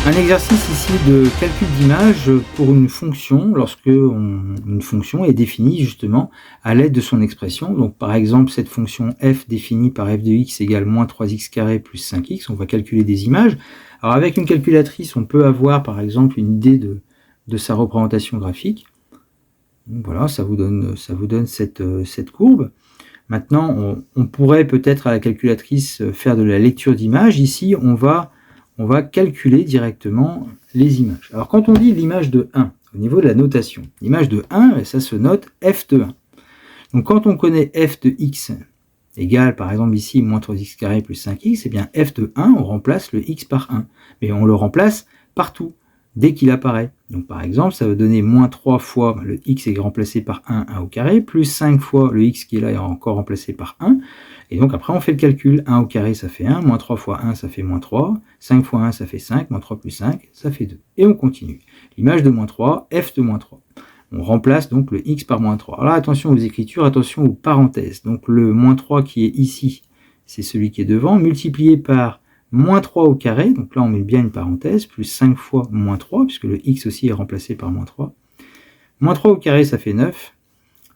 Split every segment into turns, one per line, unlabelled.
Un exercice ici de calcul d'image pour une fonction, lorsque une fonction est définie justement à l'aide de son expression. Donc par exemple, cette fonction f définie par f de x égale moins 3x carré plus 5x, on va calculer des images. Alors avec une calculatrice, on peut avoir par exemple une idée de sa représentation graphique. Donc voilà, ça vous donne cette courbe. Maintenant, on pourrait peut-être à la calculatrice faire de la lecture d'images. Ici, on va calculer directement les images. Alors quand on dit l'image de 1, au niveau de la notation, l'image de 1, ça se note f de 1. Donc quand on connaît f de x égale, par exemple ici, moins 3x carré plus 5x, eh bien f de 1, on remplace le x par 1. Mais on le remplace partout, dès qu'il apparaît. Donc par exemple, ça va donner moins 3 fois le x est remplacé par 1 au carré, plus 5 fois le x qui est là est encore remplacé par 1. Et donc après, on fait le calcul. 1 au carré, ça fait 1. Moins 3 fois 1, ça fait moins 3. 5 fois 1, ça fait 5. Moins 3 plus 5, ça fait 2. Et on continue. L'image de moins 3, f de moins 3. On remplace donc le x par moins 3. Alors là, attention aux écritures, attention aux parenthèses. Donc le moins 3 qui est ici, c'est celui qui est devant, multiplié par moins 3 au carré. Donc là, on met bien une parenthèse, plus 5 fois moins 3, puisque le x aussi est remplacé par moins 3. Moins 3 au carré, ça fait 9.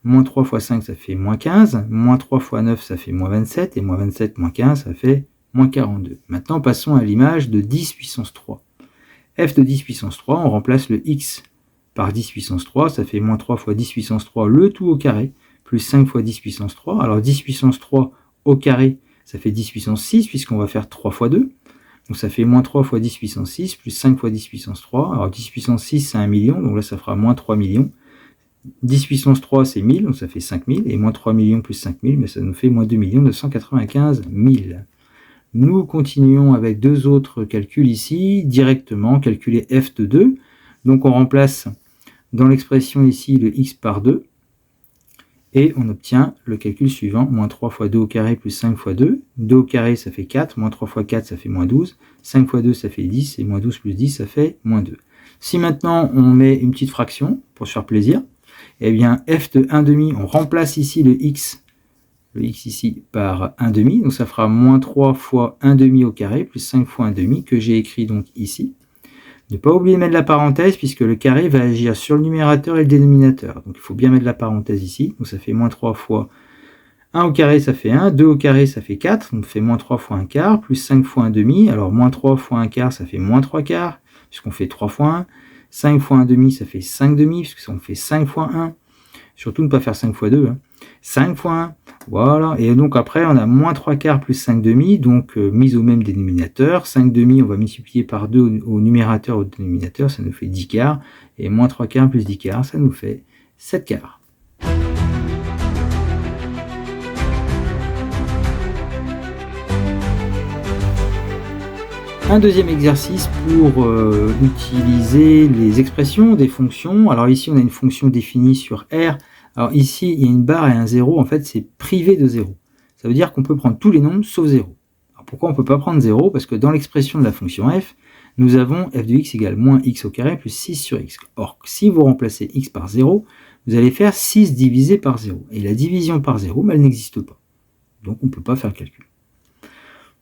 Moins 3 fois 5, ça fait moins 15. Moins 3 fois 9, ça fait moins 27. Et moins 27 moins 15, ça fait moins 42. Maintenant, passons à l'image de 10 puissance 3. f de 10 puissance 3, on remplace le x par 10 puissance 3. Ça fait moins 3 fois 10 puissance 3, le tout au carré, plus 5 fois 10 puissance 3. Alors 10 puissance 3 au carré, ça fait 10 puissance 6, puisqu'on va faire 3 fois 2. Donc ça fait moins 3 fois 10 puissance 6, plus 5 fois 10 puissance 3. Alors 10 puissance 6, c'est 1 million, donc là, ça fera moins 3 millions. 10 puissance 3, c'est 1000, donc ça fait 5000, et moins 3 millions plus 5000, mais ça nous fait moins 2 995 000. Nous continuons avec deux autres calculs ici, directement, calculer f de 2. Donc on remplace dans l'expression ici le x par 2, et on obtient le calcul suivant, moins 3 fois 2 au carré plus 5 fois 2. 2 au carré, ça fait 4, moins 3 fois 4, ça fait moins 12. 5 fois 2, ça fait 10, et moins 12 plus 10, ça fait moins 2. Si maintenant on met une petite fraction, pour se faire plaisir, eh bien f de 1,5, on remplace ici le x ici par 1,5, donc ça fera moins 3 fois 1,5 au carré, plus 5 fois 1,5, que j'ai écrit donc ici. Ne pas oublier de mettre la parenthèse, puisque le carré va agir sur le numérateur et le dénominateur. Donc il faut bien mettre la parenthèse ici, donc ça fait moins 3 fois 1 au carré, ça fait 1, 2 au carré, ça fait 4, donc on fait moins 3 fois 1 quart, plus 5 fois 1,5, alors moins 3 fois 1 quart, ça fait moins 3 quarts, puisqu'on fait 3 fois 1, 5 fois 1,5, ça fait 5,5, puisqu'on fait 5 fois 1, surtout ne pas faire 5 fois 2, 5 fois 1, voilà, et donc après on a moins 3 quarts plus 5,5, donc mise au même dénominateur, 5,5 on va multiplier par 2 au numérateur et au dénominateur, ça nous fait 10 quarts, et moins 3 quarts plus 10 quarts, ça nous fait 7 quarts. Un deuxième exercice pour utiliser les expressions des fonctions. Alors ici on a une fonction définie sur R. Alors ici il y a une barre et un 0, en fait c'est privé de 0. Ça veut dire qu'on peut prendre tous les nombres sauf 0. Alors pourquoi on ne peut pas prendre 0? Parce que dans l'expression de la fonction f, nous avons f de x égale moins x au carré plus 6 sur x. Or si vous remplacez x par 0, vous allez faire 6 divisé par 0. Et la division par 0, elle n'existe pas. Donc on ne peut pas faire le calcul.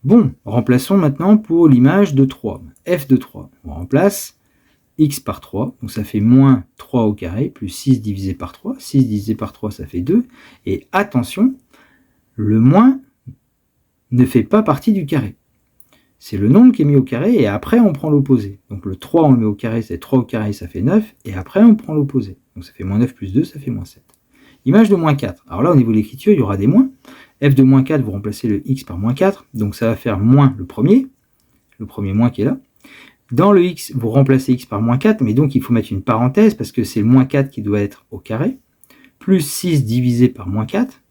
Bon, remplaçons maintenant pour l'image de 3. f de 3, on remplace x par 3, donc ça fait moins 3 au carré, plus 6 divisé par 3. 6 divisé par 3, ça fait 2. Et attention, le moins ne fait pas partie du carré. C'est le nombre qui est mis au carré, et après on prend l'opposé. Donc le 3, on le met au carré, c'est 3 au carré, ça fait 9, et après on prend l'opposé. Donc ça fait moins 9 plus 2, ça fait moins 7. Image de moins 4. Alors là, au niveau de l'écriture, il y aura des moins. f de moins 4, vous remplacez le x par moins 4, donc ça va faire moins le premier moins qui est là. Dans le x, vous remplacez x par moins 4, mais donc il faut mettre une parenthèse, parce que c'est le moins 4 qui doit être au carré, plus 6 divisé par moins 4,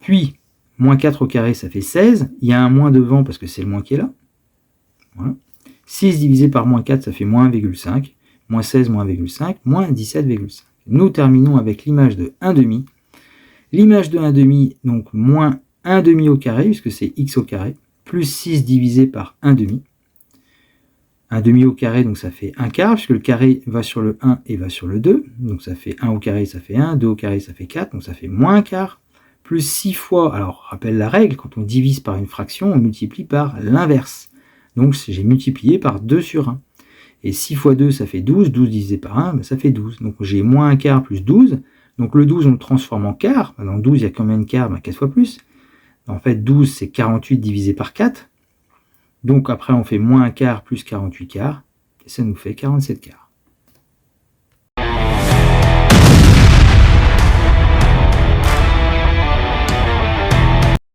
puis moins 4 au carré, ça fait 16, il y a un moins devant, parce que c'est le moins qui est là. Voilà. 6 divisé par moins 4, ça fait moins 1,5, moins 16, moins 1,5, moins 17,5. Nous terminons avec l'image de 1,5. L'image de 1,5, donc moins 1,5 au carré, puisque c'est x au carré, plus 6 divisé par 1,5. 1,5 au carré, donc ça fait 1 quart, puisque le carré va sur le 1 et va sur le 2. Donc ça fait 1 au carré, ça fait 1, 2 au carré, ça fait 4, donc ça fait moins 1 quart. Plus 6 fois, alors rappelle la règle, quand on divise par une fraction, on multiplie par l'inverse. Donc j'ai multiplié par 2 sur 1. Et 6 fois 2, ça fait 12. 12 divisé par 1, ça fait 12. Donc j'ai moins un quart plus 12. Donc le 12, on le transforme en quart. Dans 12, il y a combien de quarts? 4 fois plus. En fait, 12, c'est 48 divisé par 4. Donc après, on fait moins un quart plus 48 quarts. Et ça nous fait 47 quarts.